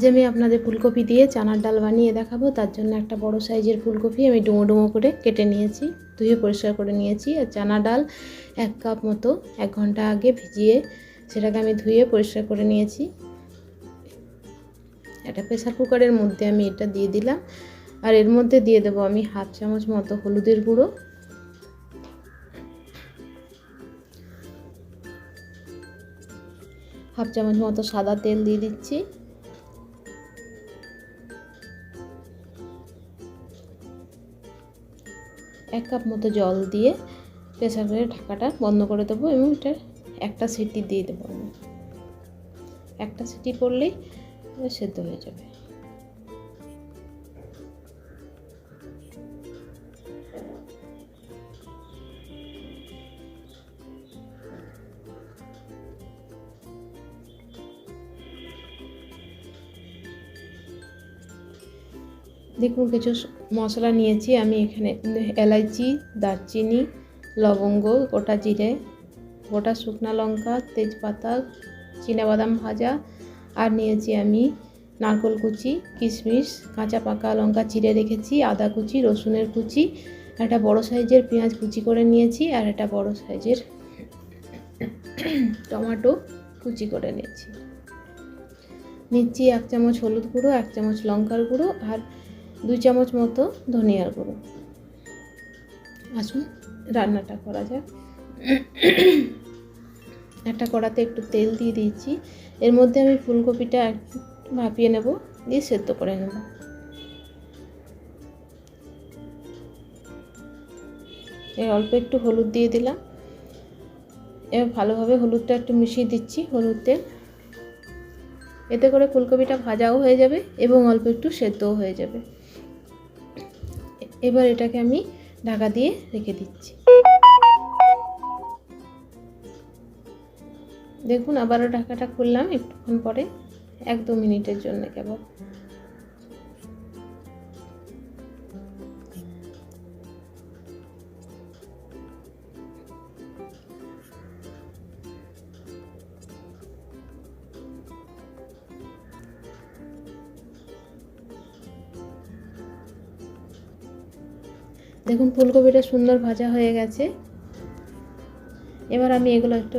আজ আমি আপনাদের ফুলকপি দিয়ে চানার ডাল বানিয়ে দেখাবো। তার জন্য একটা বড় সাইজের ফুলকপি আমি ডুমো ডুমো করে কেটে নিয়েছি, ধুয়ে পরিষ্কার করে নিয়েছি। আর চানা ডাল 1 কাপ মতো 1 ঘন্টা আগে ভিজিয়ে সেটাকে আমি ধুয়ে পরিষ্কার করে নিয়েছি। একটা প্রেসার কুকারের মধ্যে আমি এটা দিয়ে দিলাম। আর এর মধ্যে দিয়ে দেবো আমি 1/2 চামচ মতো হলুদের গুঁড়ো, 1/2 চামচ মতো সাদা তেল দিয়ে দিচ্ছি, 1 কাপ মতো জল দিয়ে প্রেসার কুকারের ঢাকাটা বন্ধ করে দেবো এবং এটা একটা সিটি দিয়ে দেবো। আমি একটা সিটি পড়লেই সেদ্ধ হয়ে যাবে। দেখুন কিছু মশলা নিয়েছি আমি এখানে, এলাইচি, দারচিনি, লবঙ্গ, গোটা জিরে, গোটা শুকনো লঙ্কা, তেজপাতা, চিনাবাদাম ভাজা, আর নিয়েছি আমি নারকেল কুচি, কিশমিশ, কাঁচা পাকা লঙ্কা চিড়ে রেখেছি, আদা কুচি, রসুনের কুচি, একটা বড় সাইজের পেঁয়াজ কুচি করে নিয়েছি, আর একটা বড় সাইজের টমেটো কুচি করে নিয়েছি। 1 চামচ হলুদ গুঁড়ো, 1 চামচ লঙ্কার গুঁড়ো, আর 2 চামচ মতো ধনিয়ার গুঁড়ো। আসুন রান্নাটা করা যাক। একটা কড়াতে একটু তেল দিয়ে দিয়েছি, এর মধ্যে আমি ফুলকপিটা একটু ভাপিয়ে নেব, দিয়ে সেদ্ধ করে নেব। এর অল্প একটু হলুদ দিয়ে দিলাম, এবার ভালোভাবে হলুদটা একটু মিশিয়ে দিচ্ছি হলুদে, এতে করে ফুলকপিটা ভাজাও হয়ে যাবে এবং অল্প একটু সেদ্ধও হয়ে যাবে। এবার এটাকে আমি ঢাকা দিয়ে রেখে দিচ্ছি। দেখুন আবারও ঢাকাটা খুললাম একটুক্ষণ পরে, 1-2 মিনিটের জন্য কেবল। দেখুন ফুলকপিটা সুন্দর ভাজা হয়ে গেছে। এবার আমি এগুলো একটু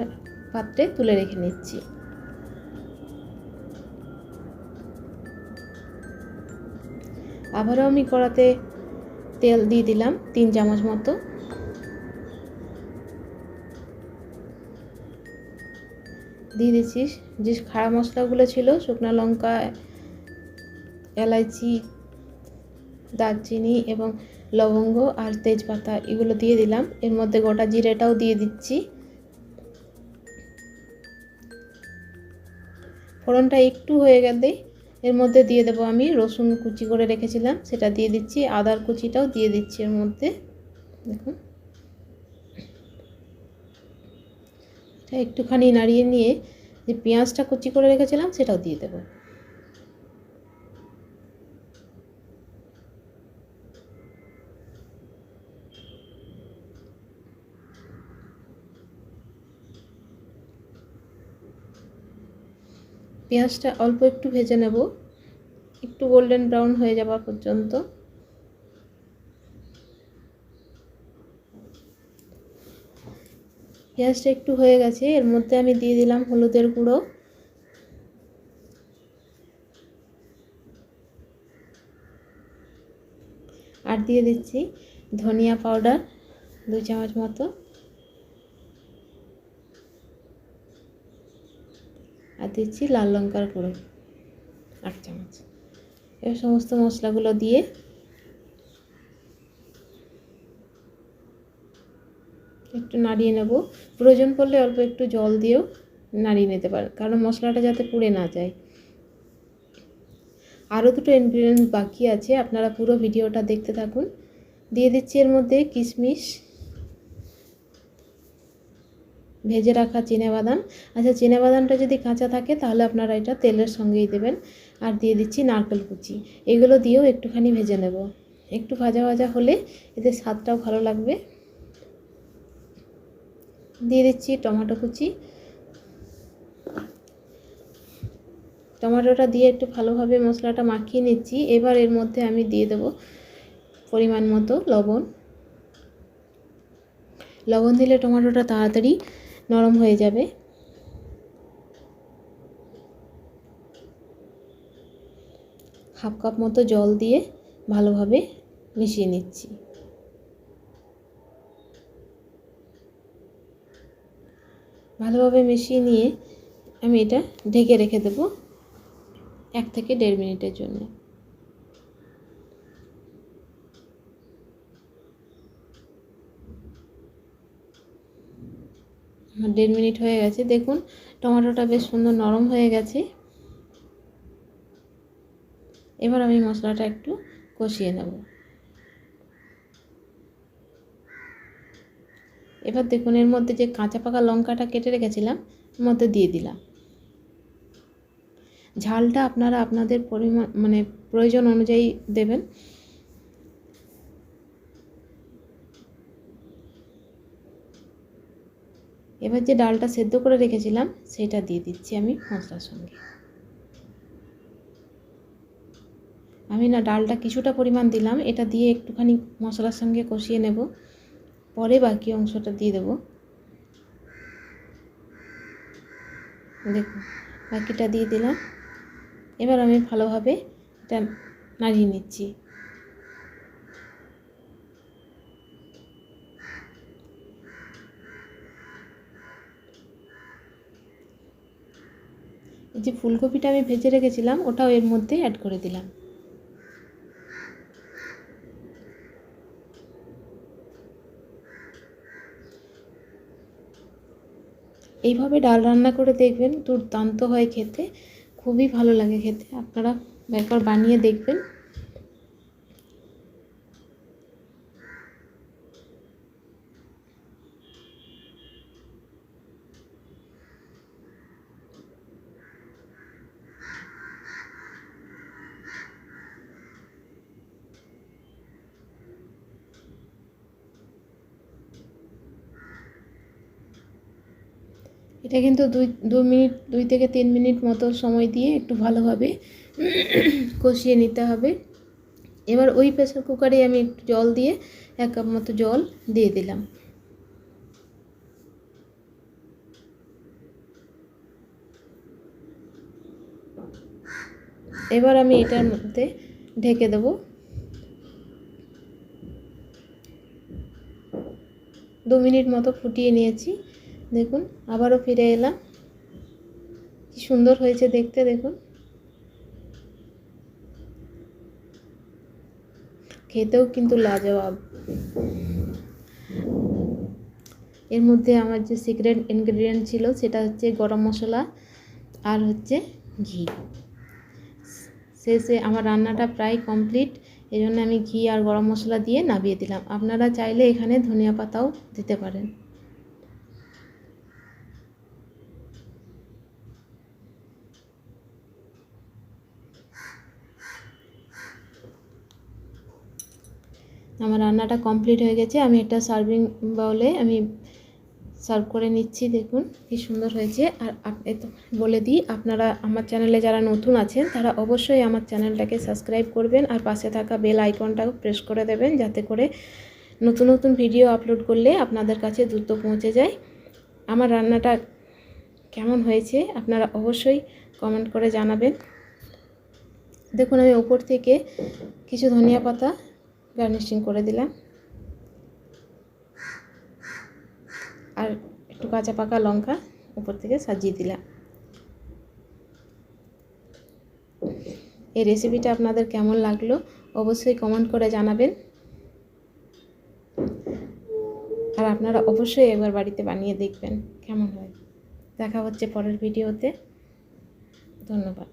পাত্রে তুলে রেখে নিচ্ছি। আবারও আমি কড়াতে তেল দিয়ে দিলাম 3 চামচ মতো, দিয়ে দিচ্ছি যে খাড়া মশলাগুলো ছিল, শুকনো লঙ্কা, এলাইচি, দারচিনি এবং লবঙ্গ আর তেজপাতা, এগুলো দিয়ে দিলাম। এর মধ্যে গোটা জিরেটাও দিয়ে দিচ্ছি। ফোড়নটা একটু হয়ে গেলে এর মধ্যে দিয়ে দেবো আমি রসুন কুচি করে রেখেছিলাম, সেটা দিয়ে দিচ্ছি, আদার কুচিটাও দিয়ে দিচ্ছি এর মধ্যে। দেখুন এটা একটুখানি নাড়িয়ে নিয়ে যে পেঁয়াজটা কুচি করে রেখেছিলাম সেটাও দিয়ে দেবো। পেঁয়াজটা অল্প একটু ভেজে নেব, একটু গোল্ডেন ব্রাউন হয়ে যাওয়া পর্যন্ত। পেঁয়াজটা একটু হয়ে গেছে, এর মধ্যে আমি দিয়ে দিলাম হলুদের গুঁড়ো, আর দিয়ে দিচ্ছি ধনিয়া পাউডার 2 চামচ মতো, আর দিচ্ছি লাল লঙ্কার গুঁড়ো 8 চামচ। এবার সমস্ত মশলাগুলো দিয়ে একটু নাড়িয়ে নেব। প্রয়োজন পড়লে অল্প একটু জল দিয়েও নাড়িয়ে নিতে পারেন, কারণ মশলাটা যাতে পুড়ে না যায়। আরও দুটো ইনগ্রেডিয়েন্টস বাকি আছে, আপনারা পুরো ভিডিওটা দেখতে থাকুন। দিয়ে দিচ্ছি এর মধ্যে কিশমিশ, ভেজে রাখা চিনাবাদাম। আচ্ছা চিনাবাদামটা যদি কাঁচা থাকে তাহলে আপনারা এটা তেলের সঙ্গেই দেবেন। আর দিয়ে দিচ্ছি নারকেল কুচি, এগুলো দিয়েও একটুখানি ভেজে নেব। একটু ভাজা ভাজা হলে এতে স্বাদটাও ভালো লাগবে। দিয়ে দিচ্ছি টমেটো কুচি, টমেটোটা দিয়ে একটু ভালোভাবে মশলাটা মাখিয়ে নিচ্ছি। এবার এর মধ্যে আমি দিয়ে দেব পরিমাণ মতো লবণ। লবণ দিলে টমেটোটা তাড়াতাড়ি নরম হয়ে যাবে। হাফ কাপ মতো জল দিয়ে ভালোভাবে মিশিয়ে নিচ্ছি। ভালোভাবে মিশিয়ে নিয়ে আমি এটা ঢেকে রেখে দেব 1 থেকে 1.5 মিনিটের জন্য। আমার 1.5 মিনিট হয়ে গেছে। দেখুন টমেটোটা বেশ সুন্দর নরম হয়ে গেছে। এবার আমি মশলাটা একটু কষিয়ে নেব। এবার দেখুন এর মধ্যে যে কাঁচা পাকা লঙ্কাটা কেটে রেখেছিলাম এর মধ্যে দিয়ে দিলাম। ঝালটা আপনারা আপনাদের পরিমাণ মানে প্রয়োজন অনুযায়ী দেবেন। এবার যে ডালটা সেদ্ধ করে রেখেছিলাম সেটা দিয়ে দিচ্ছি আমি মশলার সঙ্গে। আমি না ডালটা কিছুটা পরিমাণ দিলাম, এটা দিয়ে একটুখানি মশলার সঙ্গে কষিয়ে নেব, পরে বাকি অংশটা দিয়ে দেব। দেখুন বাকিটা দিয়ে দিলাম। এবার আমি ভালোভাবে এটা নাড়িয়ে নিচ্ছি। এই যে ফুলকপিটা আমি ভেজে রেখেছিলাম ওটাও এর মধ্যে অ্যাড করে দিলাম। এইভাবে ডাল রান্না করে দেখবেন, দুর্দান্ত হয় খেতে, খুবই ভালো লাগে খেতে। আপনারা একবার বানিয়ে দেখবেন। এটা কিন্তু 2 থেকে 3 মিনিট মতো সময় দিয়ে একটু ভালোভাবে কষিয়ে নিতে হবে। এবার ওই প্রেসার কুকারে আমি একটু জল দিয়ে 1 কাপ মতো জল দিয়ে দিলাম। এবার আমি এটার মধ্যে ঢেকে দেব। 2 মিনিট মতো ফুটিয়ে নিয়েছি। দেখুন আবারও ফিরে এলাম। কি সুন্দর হয়েছে দেখতে, দেখুন। খেতেও কিন্তু লাজবাব। এর মধ্যে আমার যে সিক্রেট ইনগ্রেডিয়েন্ট ছিল সেটা হচ্ছে গরম মশলা আর হচ্ছে ঘি। শেষে আমার রান্নাটা প্রায় কমপ্লিট, এই জন্য আমি ঘি আর গরম মশলা দিয়ে নামিয়ে দিলাম। আপনারা চাইলে এখানে ধনিয়া পাতাও দিতে পারেন। আমার রান্নাটা কমপ্লিট হয়ে গেছে। আমি একটা সার্ভিং বাউলে আমি সার্ভ করে নিচ্ছি। দেখুন কি সুন্দর হয়েছে। আর বলে দিই, আপনারা আমার চ্যানেলে যারা নতুন আছেন তারা অবশ্যই আমার চ্যানেলটাকে সাবস্ক্রাইব করবেন আর পাশে থাকা বেল আইকনটাও প্রেস করে দেবেন, যাতে করে নতুন নতুন ভিডিও আপলোড করলে আপনাদের কাছে দ্রুত পৌঁছে যায়। আমার রান্নাটা কেমন হয়েছে আপনারা অবশ্যই কমেন্ট করে জানাবেন। দেখুন আমি উপর থেকে কিছু ধনিয়া পাতা গার্নিশিং করে দিলাম আর একটু কাঁচা পাকা লঙ্কা উপর থেকে সাজিয়ে দিলাম। এই রেসিপিটা আপনাদের কেমন লাগলো অবশ্যই কমেন্ট করে জানাবেন। আর আপনারা অবশ্যই একবার বাড়িতে বানিয়ে দেখবেন কেমন হয়। দেখা হচ্ছে পরের ভিডিওতে। ধন্যবাদ।